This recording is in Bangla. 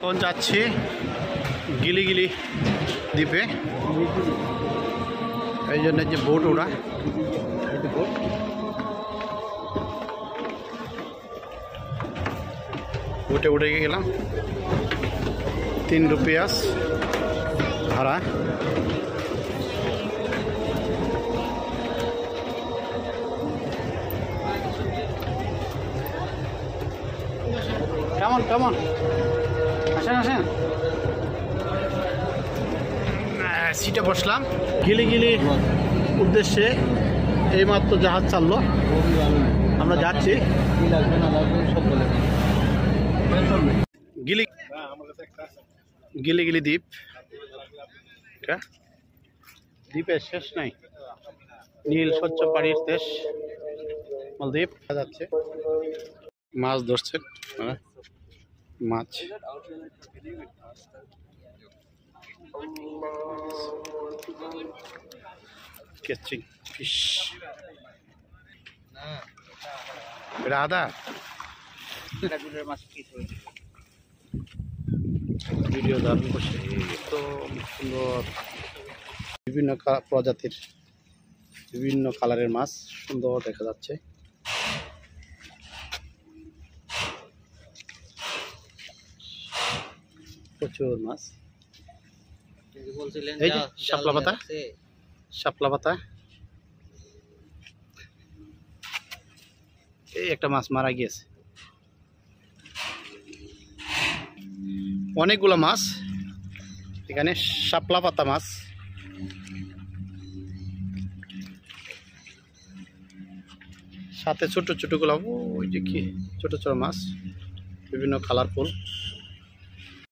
এখন যাচ্ছি গিলিগিলি দ্বীপে, এই জন্য যে বোট ওরা বোটে উঠে গেলাম। 3 রুপিয়াস ভাড়া। কেমন কেমন আসেন আসেন, সিটে বসলাম। গিলিগিলি উদ্দেশ্যে এইমাত্র জাহাজ ছাড়লো, আমরা যাচ্ছি গিলিগিলি দ্বীপ। দ্বীপের শেষ নাই, নীল স্বচ্ছ পানির দেশ মালদ্বীপ। যাচ্ছে মাছ ধরছেন, মাছ catching fish. এটা আদা ভিডিও ধারণ করছে, একদম সুন্দর বিভিন্ন প্রজাতির বিভিন্ন কালারের মাছ সুন্দর দেখা যাচ্ছে। প্রচুর মাছ। এই যে শাপলা পাতা, শাপলা পাতা। এই একটা মাছ মারা গিয়েছে। অনেকগুলো মাছ এখানে, শাপলা পাতা মাছ। সাথে ছোট ছোট গুলো, ওই যে কি ছোট ছোট মাছ, বিভিন্ন কালারফুল।